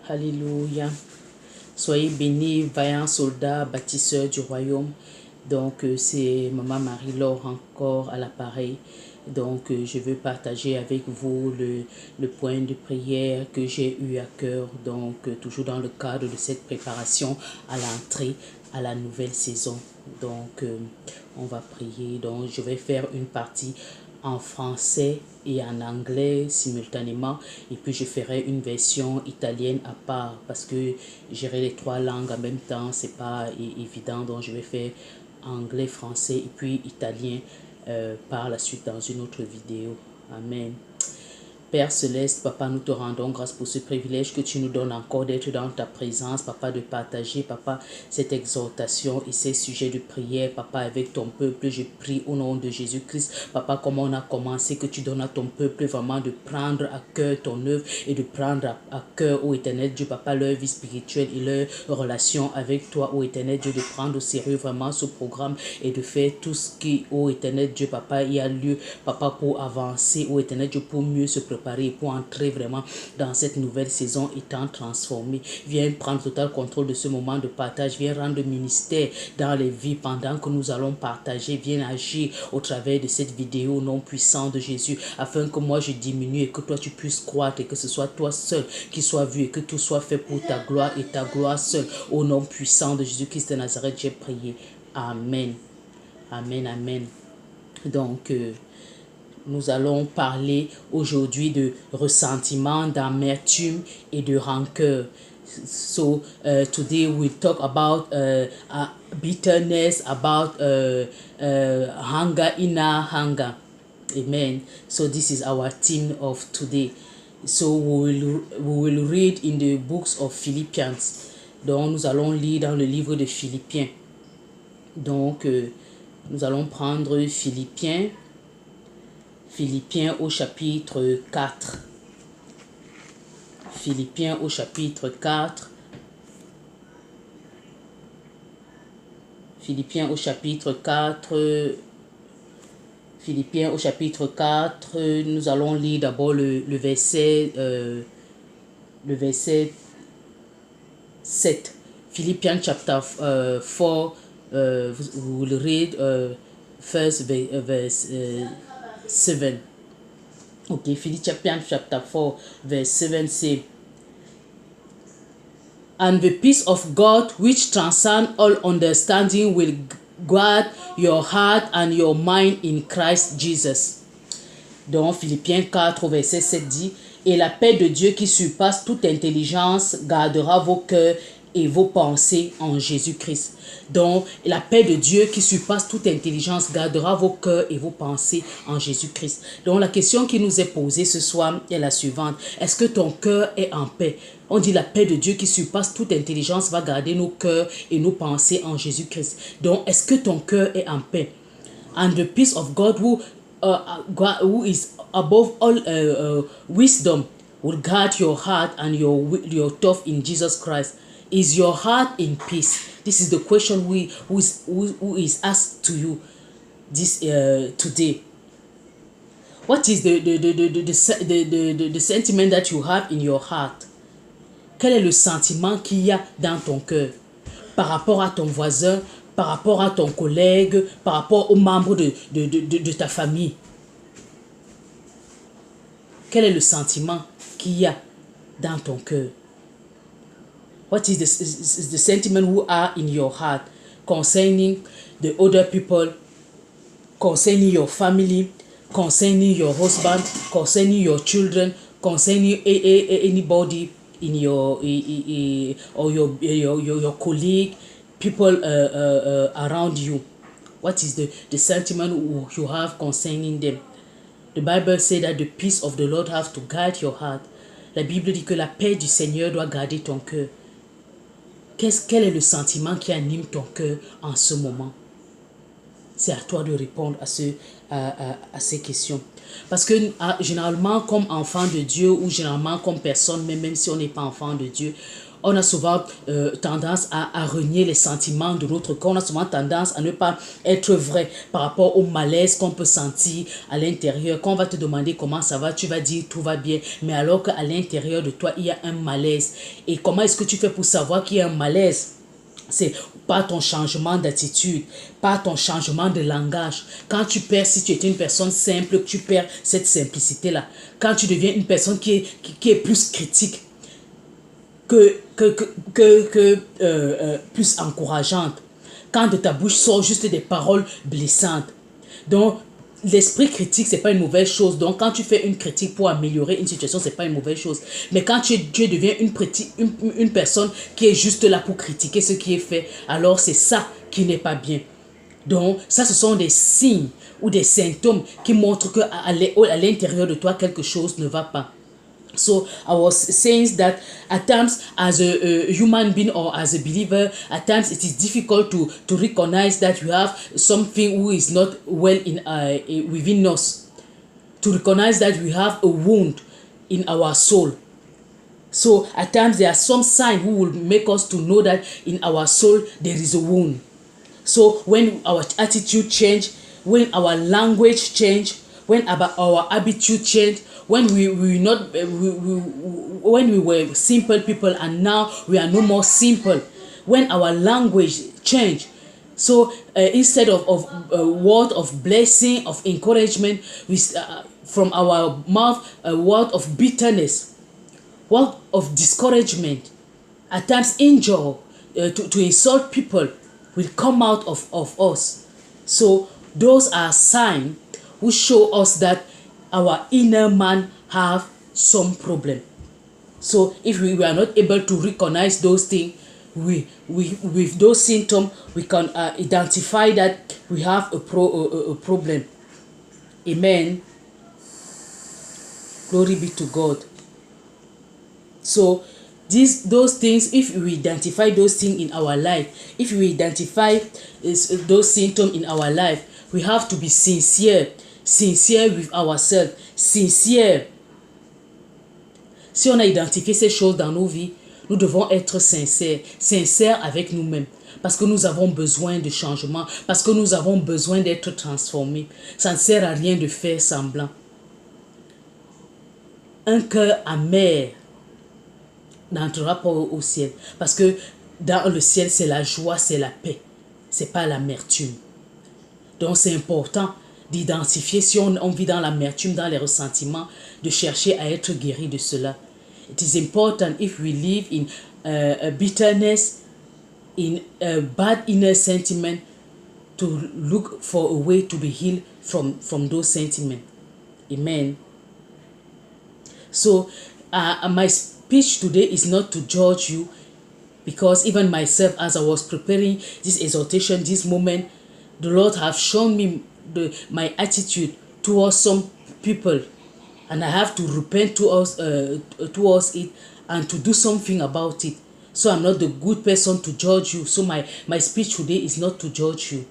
Alléluia. Soyez bénis, vaillants soldats, bâtisseurs du royaume. Donc, c'est Maman Marie-Laure encore à l'appareil. Donc, je veux partager avec vous le point de prière que j'ai eu à cœur. Donc, toujours dans le cadre de cette préparation à l'entrée à la nouvelle saison. Donc, on va prier. Donc, je vais faire une partie en français et en anglais simultanément, et puis je ferai une version italienne à part parce que gérer les trois langues en même temps c'est pas évident. Donc je vais faire anglais, français et puis italien par la suite dans une autre vidéo. Amen. Père Céleste, Papa, nous te rendons grâce pour ce privilège que tu nous donnes encore d'être dans ta présence, Papa, de partager, Papa, cette exhortation et ces sujets de prière, Papa, avec ton peuple. Je prie au nom de Jésus-Christ, Papa, comme on a commencé, que tu donnes à ton peuple vraiment de prendre à cœur ton œuvre et de prendre à cœur, ô éternel Dieu, Papa, leur vie spirituelle et leur relation avec toi, ô éternel Dieu, de prendre au sérieux vraiment ce programme et de faire tout ce qui, ô éternel Dieu, Papa, il y a lieu, Papa, pour avancer, ô éternel Dieu, pour mieux se préparer pour entrer vraiment dans cette nouvelle saison étant transformé. Viens prendre total contrôle de ce moment de partage. Viens rendre ministère dans les vies pendant que nous allons partager. Viens agir au travers de cette vidéo non puissant de Jésus, afin que moi je diminue et que toi tu puisses croître et que ce soit toi seul qui soit vu et que tout soit fait pour ta gloire et ta gloire seule. Au nom puissant de Jésus-Christ de Nazareth, j'ai prié. Amen. Amen, amen. Donc, nous allons parler aujourd'hui de ressentiment, d'amertume et de rancœur. So today we talk about bitterness, about hunger, inner hunger. Amen. So this is our theme of today. So we will read in the books of Philippians. Donc nous allons lire dans le livre de Philippiens. Donc nous allons prendre Philippiens au chapitre 4. Philippiens au chapitre 4. Philippiens au chapitre 4. Philippiens au chapitre 4. Nous allons lire d'abord le verset 7. Philippians chapter 4. We will read first verse 7. Okay, Philippians chapter 4 verse 7 say, "And the peace of God which transcends all understanding will guard your heart and your mind in Christ Jesus." Donc Philippiens 4 verset 7 dit, "Et la paix de Dieu qui surpasse toute intelligence gardera vos cœurs et vos pensées en Jésus-Christ." Donc, la paix de Dieu qui surpasse toute intelligence gardera vos cœurs et vos pensées en Jésus-Christ. Donc, la question qui nous est posée ce soir est la suivante. Est-ce que ton cœur est en paix? On dit la paix de Dieu qui surpasse toute intelligence va garder nos cœurs et nos pensées en Jésus-Christ. Donc, est-ce que ton cœur est en paix? And the peace of God who is above all wisdom will guard your heart and your thought in Jesus Christ. Is your heart in peace? This is the question who is asked to you this today. What is the sentiment that you have in your heart? Quel est le sentiment qu'il y a dans ton cœur par rapport à ton voisin, par rapport à ton collègue, par rapport aux membres de ta famille? Quel est le sentiment qu'il y a dans ton cœur? What is the sentiment who are in your heart concerning the other people, concerning your family, concerning your husband, concerning your children, concerning anybody in your or your colleague, people around you? What is the sentiment you have concerning them? The Bible says that the peace of the Lord has to guard your heart. La Bible dit que la paix du Seigneur doit garder ton cœur. Quel est le sentiment qui anime ton cœur en ce moment? C'est à toi de répondre à ces questions. Parce que généralement, comme enfant de Dieu ou généralement comme personne, même si on n'est pas enfant de Dieu, on a souvent tendance à renier les sentiments de l'autre corps. On a souvent tendance à ne pas être vrai par rapport au malaise qu'on peut sentir à l'intérieur. Quand on va te demander comment ça va, tu vas dire tout va bien. Mais alors qu'à l'intérieur de toi, il y a un malaise. Et comment est-ce que tu fais pour savoir qu'il y a un malaise? C'est pas ton changement d'attitude, pas ton changement de langage. Quand tu perds, si tu étais une personne simple, tu perds cette simplicité-là. Quand tu deviens une personne qui est plus critique, plus encourageante. Quand de ta bouche sort juste des paroles blessantes. Donc, l'esprit critique, c'est pas une mauvaise chose. Donc, quand tu fais une critique pour améliorer une situation, c'est pas une mauvaise chose. Mais quand tu deviens une personne qui est juste là pour critiquer ce qui est fait, alors c'est ça qui n'est pas bien. Donc, ça, ce sont des signes ou des symptômes qui montrent qu'à l'intérieur de toi, quelque chose ne va pas. So I was saying that at times as a human being or as a believer, at times it is difficult to recognize that you have something who is not well within us. To recognize that we have a wound in our soul. So at times there are some signs who will make us to know that in our soul there is a wound. So when our attitude change, when our language change, when our attitude change, when we were simple people and now we are no more simple, when our language change, so instead of a word of blessing, of encouragement, from our mouth, a word of bitterness, word of discouragement, at times injure, to insult people will come out of us. So those are signs who show us that our inner man have some problem. So if we are not able to recognize those things, with those symptoms, we can identify that we have a problem. Amen. Glory be to God. So those things, if we identify those things in our life, if we identify those symptoms in our life, we have to be sincere with ourselves, sincere. Si on a identifié ces choses dans nos vies, nous devons être sincères avec nous-mêmes. Parce que nous avons besoin de changement, parce que nous avons besoin d'être transformés. Ça ne sert à rien de faire semblant. Un cœur amer n'entrera pas au ciel. Parce que dans le ciel, c'est la joie, c'est la paix. Ce n'est pas l'amertume. Donc c'est important d'identifier si on vit dans l'amertume, dans les ressentiments, de chercher à être guéri de cela. It is important if we live in bitterness, in a bad inner sentiment, to look for a way to be healed from those sentiments. Amen. So my speech today is not to judge you, because even myself, as I was preparing this exhortation, this moment, the Lord have shown me my attitude towards some people, and I have to repent towards it and to do something about it. So I'm not the good person to judge you. So my speech today is not to judge you.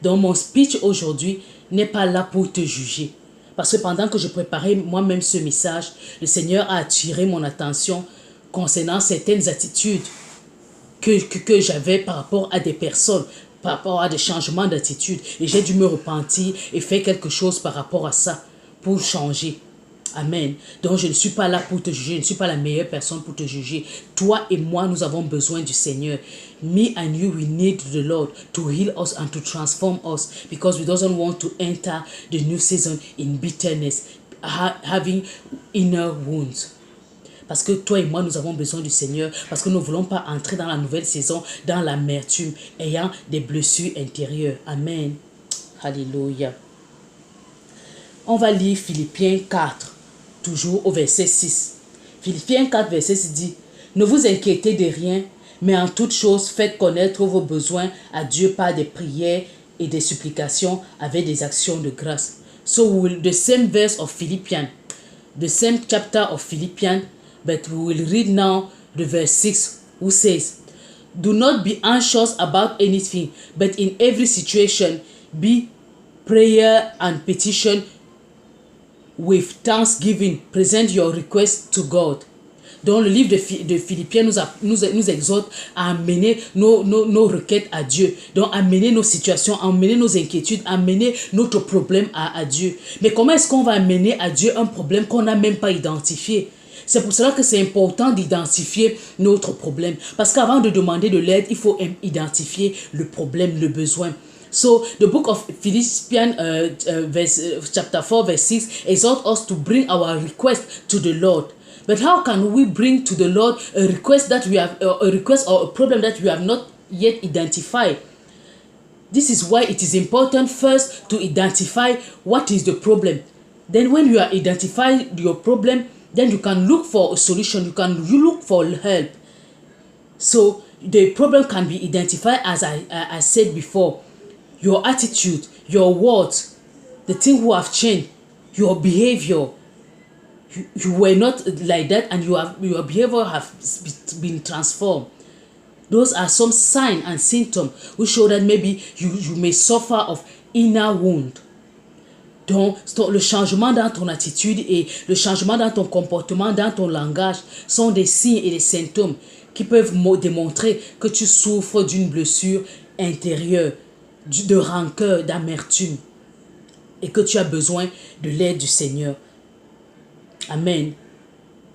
Donc mon speech aujourd'hui n'est pas là pour te juger. Parce que pendant que je préparais moi-même ce message, le Seigneur a attiré mon attention concernant certaines attitudes que j'avais par rapport à des personnes, par rapport à des changements d'attitude. Et j'ai dû me repentir et faire quelque chose par rapport à ça pour changer. Amen. Donc je ne suis pas là pour te juger, je ne suis pas la meilleure personne pour te juger. Toi et moi, nous avons besoin du Seigneur. Me and you, we need the Lord to heal us and to transform us, because we don't want to enter the new season in bitterness, having inner wounds. Parce que toi et moi, nous avons besoin du Seigneur, parce que nous ne voulons pas entrer dans la nouvelle saison, dans l'amertume, ayant des blessures intérieures. Amen. Alléluia. On va lire Philippiens 4, toujours au verset 6. Philippiens 4, verset 6 dit: ne vous inquiétez de rien, mais en toute chose, faites connaître vos besoins à Dieu par des prières et des supplications avec des actions de grâce. So the same verse of Philippians, the same chapter of Philippians, but we will read now the verse 6, who says, do not be anxious about anything, but in every situation, be prayer and petition with thanksgiving, present your request to God. Donc le livre de Philippiens nous exhorte à amener nos requêtes à Dieu. Donc amener nos situations, amener nos inquiétudes, amener notre problème à Dieu. Mais comment est-ce qu'on va amener à Dieu un problème qu'on n'a même pas identifié? C'est pour cela que c'est important d'identifier notre problème. Parce qu'avant de demander de l'aide, il faut identifier le problème, le besoin. So, the book of Philippians chapter 4 verse 6 exhorts us to bring our request to the Lord. But how can we bring to the Lord a request that we have, a request or a problem that we have not yet identified? This is why it is important first to identify what is the problem. Then when you are identifying your problem, then you can look for a solution. You look for help. So the problem can be identified as I said before. Your attitude, your words, the thing who have changed, your behavior. You were not like that, and your behavior have been transformed. Those are some signs and symptoms which show that maybe you may suffer of inner wound. Donc, le changement dans ton attitude et le changement dans ton comportement, dans ton langage, sont des signes et des symptômes qui peuvent démontrer que tu souffres d'une blessure intérieure, de rancœur, d'amertume, et que tu as besoin de l'aide du Seigneur. Amen.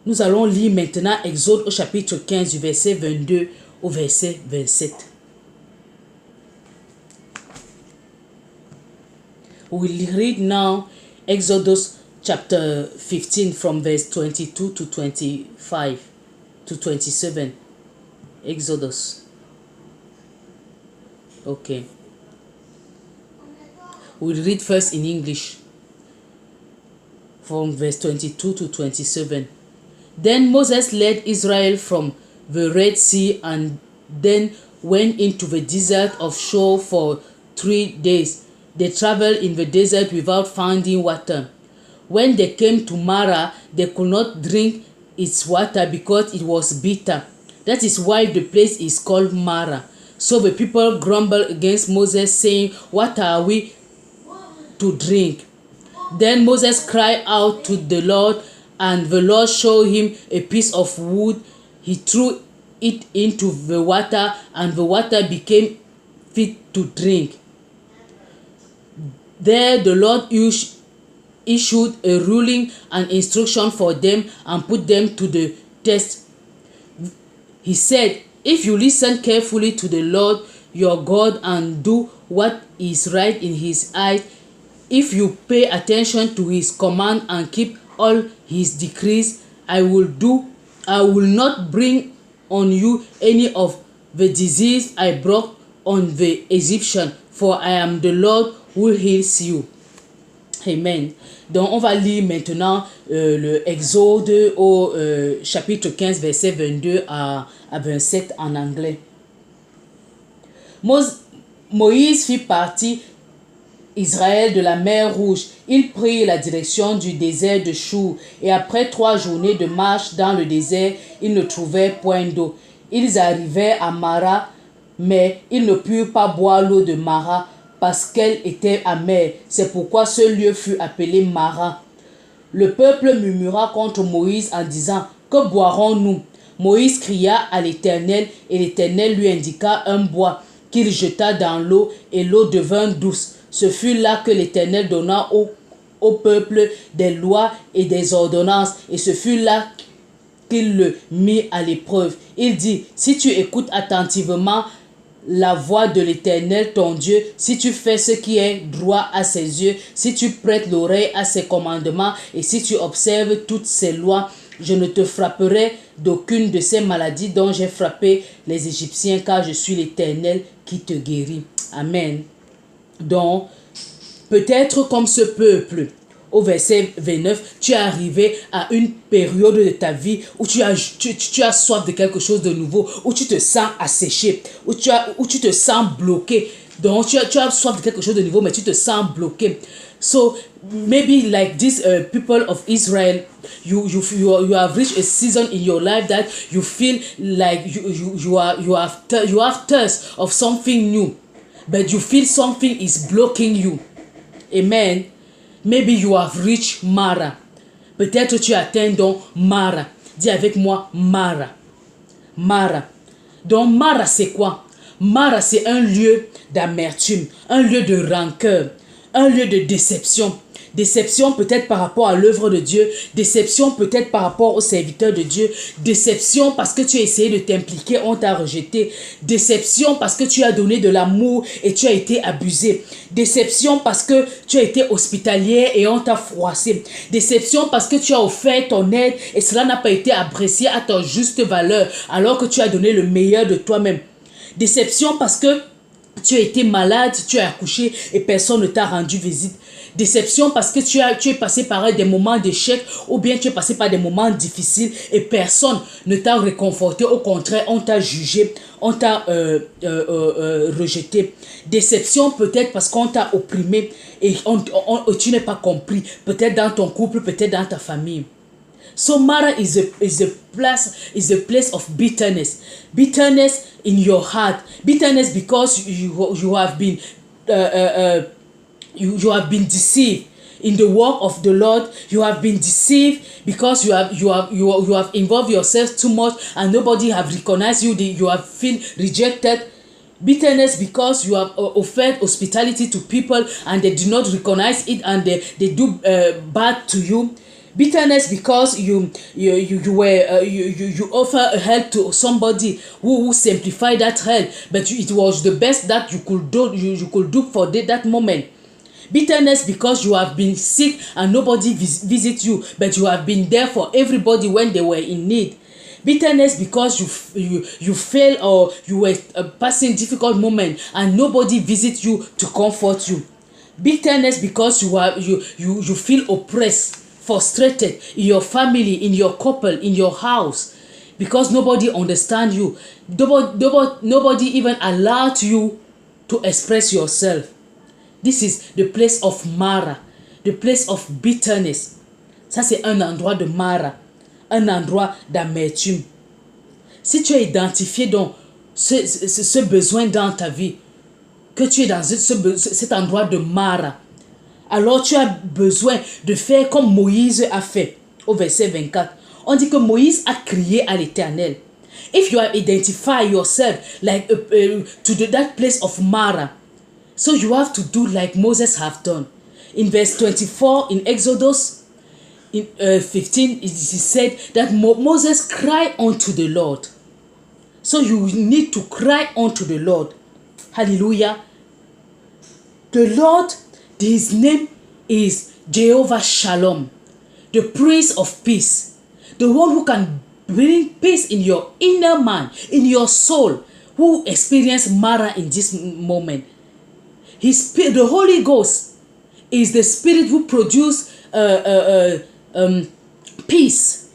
Nous allons lire maintenant Exode au chapitre 15 du verset 22 au verset 27. We will read now Exodus chapter 15 from verse 22 to 25 to 27. Exodus. Okay. We'll read first in English from verse 22 to 27. Then Moses led Israel from the Red Sea and then went into the desert of Shur for 3 days. They traveled in the desert without finding water. When they came to Marah, they could not drink its water because it was bitter. That is why the place is called Marah. So the people grumbled against Moses, saying, "What are we to drink?" Then Moses cried out to the Lord, and the Lord showed him a piece of wood. He threw it into the water, and the water became fit to drink. There the Lord issued a ruling and instruction for them and put them to the test. He said, "If you listen carefully to the Lord your God and do what is right in his eyes, if you pay attention to his command and keep all his decrees, I will not bring on you any of the disease I brought on the Egyptian, for I am the Lord who heals you." Amen. Donc, on va lire maintenant le Exode au chapitre 15, verset 22 à 27 en anglais. Moïse fit partie Israël de la mer Rouge. Il prit la direction du désert de Chour, et après 3 journées de marche dans le désert, ils ne trouvèrent point d'eau. Ils arrivèrent à Mara, mais ils ne purent pas boire l'eau de Mara parce qu'elle était amère. C'est pourquoi ce lieu fut appelé Mara. Le peuple murmura contre Moïse en disant: "Que boirons-nous?" Moïse cria à l'Éternel, et l'Éternel lui indiqua un bois qu'il jeta dans l'eau, et l'eau devint douce. Ce fut là que l'Éternel donna au peuple des lois et des ordonnances, et ce fut là qu'il le mit à l'épreuve. Il dit: "Si tu écoutes attentivement la voix de l'Éternel ton Dieu, si tu fais ce qui est droit à ses yeux, si tu prêtes l'oreille à ses commandements et si tu observes toutes ses lois, je ne te frapperai d'aucune de ces maladies dont j'ai frappé les Égyptiens, car je suis l'Éternel qui te guérit." Amen. Donc, peut-être comme ce peuple, au verset 29, tu es arrivé à une période de ta vie où tu as soif de quelque chose de nouveau, où tu te sens asséché, où tu te sens bloqué. Donc, tu as soif de quelque chose de nouveau, mais tu te sens bloqué. So, maybe like these people of Israel, you have reached a season in your life that you feel like you have thirst of something new, but you feel something is blocking you. Amen. Maybe you have reached Mara. Peut-être tu atteins donc Mara. Dis avec moi, Mara. Mara. Donc, Mara, c'est quoi? Mara, c'est un lieu d'amertume, un lieu de rancœur, un lieu de déception. Déception peut-être par rapport à l'œuvre de Dieu, déception peut-être par rapport au serviteur de Dieu, déception parce que tu as essayé de t'impliquer, on t'a rejeté, déception parce que tu as donné de l'amour et tu as été abusé, déception parce que tu as été hospitalier et on t'a froissé, déception parce que tu as offert ton aide et cela n'a pas été apprécié à ta juste valeur alors que tu as donné le meilleur de toi-même, déception parce que tu as été malade, tu as accouché et personne ne t'a rendu visite. Déception parce que tu es passé par des moments d'échec ou bien tu es passé par des moments difficiles et personne ne t'a réconforté. Au contraire, on t'a jugé, on t'a rejeté. Déception peut-être parce qu'on t'a opprimé et tu n'es pas compris. Peut-être dans ton couple, peut-être dans ta famille. So Mara is a place of bitterness. Bitterness in your heart. Bitterness because you have been you have been deceived in the work of the Lord. You have been deceived because you have involved yourself too much and nobody have recognized you. You have feel rejected. Bitterness because you have offered hospitality to people and they do not recognize it and they do bad to you. Bitterness because you offer help to somebody who simplified that help, but it was the best that you could do for that moment. Bitterness because you have been sick and nobody visit you, but you have been there for everybody when they were in need. Bitterness because you fail or you were passing difficult moment and nobody visit you to comfort you. Bitterness because you feel oppressed, frustrated in your family, in your couple, in your house, because nobody understand you. Nobody even allowed you to express yourself. This is the place of Mara, the place of bitterness. Ça, c'est un endroit de Mara, un endroit d'amertume. Si tu as identifié donc ce besoin dans ta vie, que tu es dans cet endroit de Mara, alors tu as besoin de faire comme Moïse a fait au verset 24. On dit que Moïse a crié à l'Éternel. If you have identified yourself like to that place of Mara, so you have to do like Moses have done. In verse 24 in Exodus 15, it is said that Moses cried unto the Lord. So you need to cry unto the Lord. Hallelujah. The Lord, his name is Jehovah Shalom, the Prince of Peace, the one who can bring peace in your inner man, in your soul, who experience Mara in this moment. His spirit, the Holy Ghost, is the Spirit who produces peace,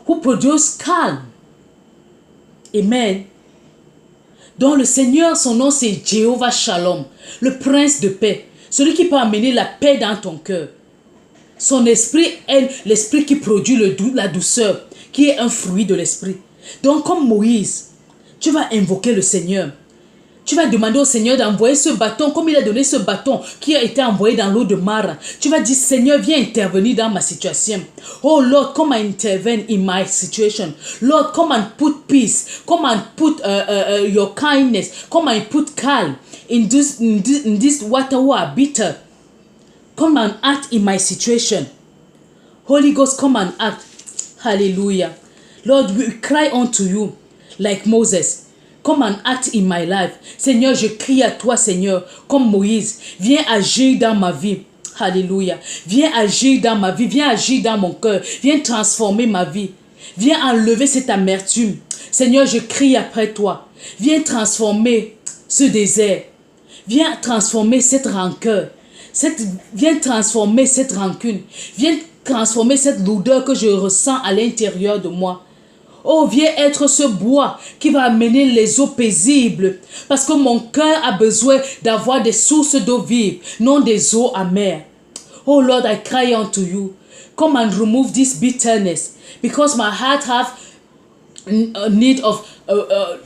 who produces calm. Amen. Donc le Seigneur, son nom c'est Jehovah Shalom, le Prince de paix, celui qui peut amener la paix dans ton cœur. Son esprit est l'esprit qui produit la douceur, qui est un fruit de l'esprit. Donc comme Moïse, tu vas invoquer le Seigneur. Tu vas demander au Seigneur d'envoyer ce bâton, comme il a donné ce bâton qui a été envoyé dans l'eau de Mara. Tu vas dire, Seigneur, viens intervenir dans ma situation. Oh Lord, come and intervene in my situation. Lord, come and put peace. Come and put your kindness. Come and put calm in this water who are bitter. Come and act in my situation. Holy Ghost, come and act. Hallelujah. Lord, we cry unto you like Moses. Come and act in my life. Seigneur, je crie à toi, Seigneur, comme Moïse. Viens agir dans ma vie. Alléluia. Viens agir dans ma vie. Viens agir dans mon cœur. Viens transformer ma vie. Viens enlever cette amertume. Seigneur, je crie après toi. Viens transformer ce désert. Viens transformer cette rancœur. Viens transformer cette rancune. Viens transformer cette lourdeur que je ressens à l'intérieur de moi. Oh, viens être ce bois qui va amener les eaux paisibles. Parce que mon cœur a besoin d'avoir des sources d'eau vive, non des eaux amères. Oh Lord, I cry unto you. Come and remove this bitterness. Because my heart have need of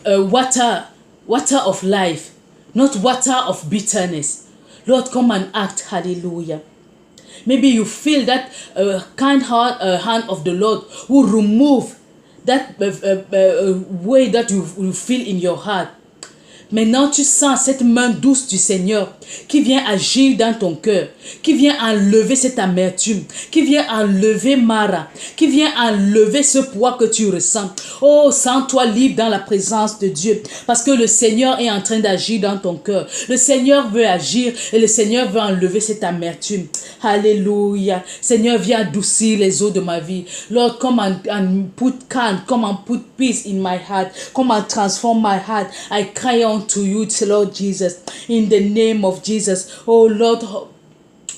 water of life. Not water of bitterness. Lord, come and act. Hallelujah. Maybe you feel that kind heart, hand of the Lord will remove that way that you feel in your heart. Maintenant, tu sens cette main douce du Seigneur qui vient agir dans ton cœur, qui vient enlever cette amertume, qui vient enlever Mara, qui vient enlever ce poids que tu ressens. Oh, sens-toi libre dans la présence de Dieu parce que le Seigneur est en train d'agir dans ton cœur. Le Seigneur veut agir et le Seigneur veut enlever cette amertume. Alléluia. Seigneur, viens adoucir les eaux de ma vie. Lord, come and put calm, come and put peace in my heart. Come and transform my heart. I cry to you, Lord Jesus, in the name of Jesus. Oh Lord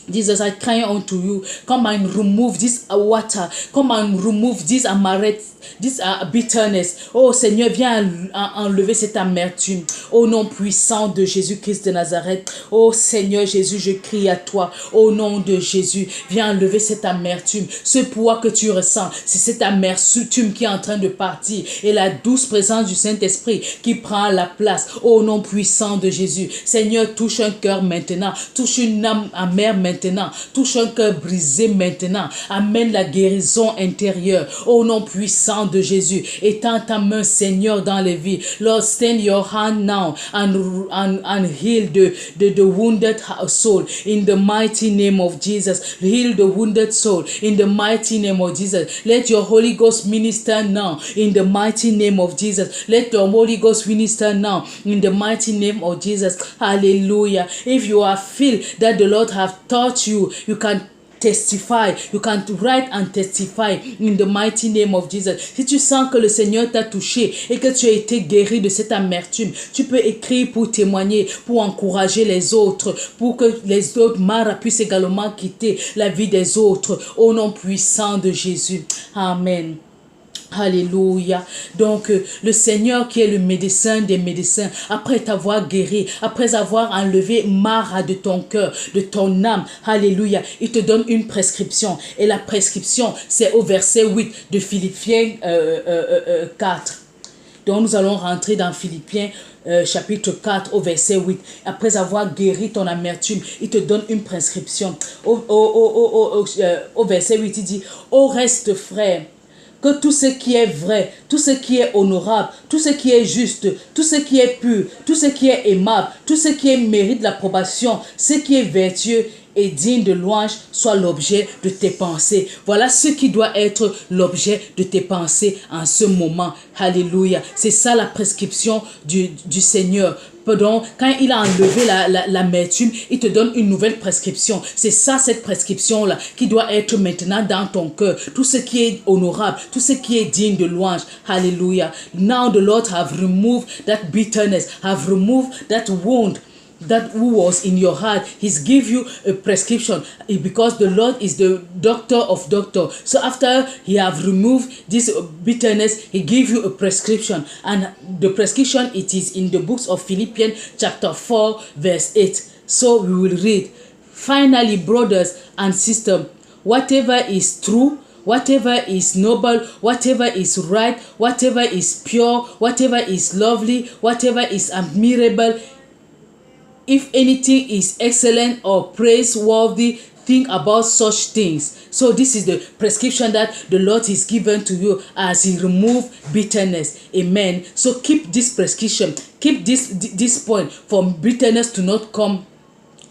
Jesus, I cry unto you. Come and remove this water. Come and remove this amaret, this bitterness. Oh Seigneur, viens enlever cette amertume. Au nom puissant de Jésus-Christ de Nazareth. Oh Seigneur Jésus, je crie à toi. Au nom de Jésus, viens enlever cette amertume. Ce poids que tu ressens, c'est cette amertume qui est en train de partir. Et la douce présence du Saint-Esprit qui prend la place. Au nom puissant de Jésus. Seigneur, touche un cœur maintenant. Touche une âme amère maintenant. Touche un cœur brisé maintenant. Amène la guérison intérieure. Au nom puissant de Jésus. Étends ta main, Seigneur, dans les vies. Lord, stand your hand now and heal the wounded soul in the mighty name of Jesus. Heal the wounded soul in the mighty name of Jesus. Let your Holy Ghost minister now in the mighty name of Jesus. Let your Holy Ghost minister now in the mighty name of Jesus. Hallelujah. If you feel that the Lord have taught you, you can testify, you can write and testify in the mighty name of Jesus. Si tu sens que le Seigneur t'a touché et que tu as été guéri de cette amertume, tu peux écrire pour témoigner, pour encourager les autres, pour que les autres Mara puissent également quitter la vie des autres, au nom puissant de Jésus. Amen. Alléluia. Donc, le Seigneur qui est le médecin des médecins, après t'avoir guéri, après avoir enlevé Mara de ton cœur, de ton âme, alléluia, il te donne une prescription. Et la prescription, c'est au verset 8 de Philippiens 4. Donc, nous allons rentrer dans Philippiens chapitre 4 au verset 8. Après avoir guéri ton amertume, il te donne une prescription. Au verset 8, il dit, au reste, frère, que tout ce qui est vrai, tout ce qui est honorable, tout ce qui est juste, tout ce qui est pur, tout ce qui est aimable, tout ce qui mérite l'approbation, ce qui est vertueux et digne de louange soit l'objet de tes pensées. Voilà ce qui doit être l'objet de tes pensées en ce moment. Alléluia. C'est ça la prescription du Seigneur. Donc, quand il a enlevé l'amertume, il te donne une nouvelle prescription. C'est ça, cette prescription-là, qui doit être maintenant dans ton cœur. Tout ce qui est honorable, tout ce qui est digne de louange. Hallelujah. Now the Lord have removed that bitterness, have removed that wound that was in your heart. He's give you a prescription because the Lord is the doctor of doctors. So after he have removed this bitterness, he give you a prescription, and the prescription, it is in the books of Philippians chapter 4 verse 8. So we will read, finally, brothers and sisters, whatever is true, whatever is noble, whatever is right, whatever is pure, whatever is lovely, whatever is admirable, if anything is excellent or praiseworthy, think about such things. So this is the prescription that the Lord is given to you as he remove bitterness. Amen. So keep this prescription. Keep this point for bitterness to not come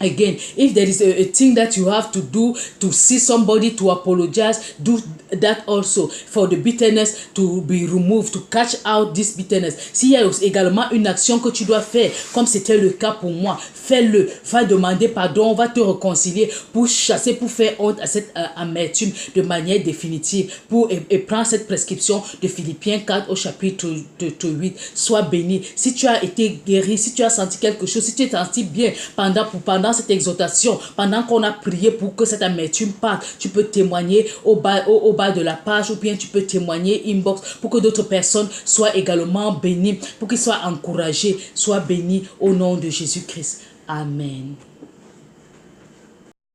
again. If there is a thing that you have to do to see somebody to apologize, do that also for the bitterness to be removed, to catch out this bitterness. S'il y a également une action que tu dois faire, comme c'était le cas pour moi, fais-le. Va demander pardon, va te réconcilier pour chasser, pour faire honte à cette amertume de manière définitive. Et prends cette prescription de Philippiens 4 au chapitre 8. Sois béni. Si tu as été guéri, si tu as senti quelque chose, si tu es senti bien pendant cette exhortation, pendant qu'on a prié pour que cette amertume parte, tu peux témoigner au bas de la page, ou bien tu peux témoigner inbox pour que d'autres personnes soient également bénies, pour qu'ils soient encouragés. Sois bénis au nom de Jésus-Christ. Amen.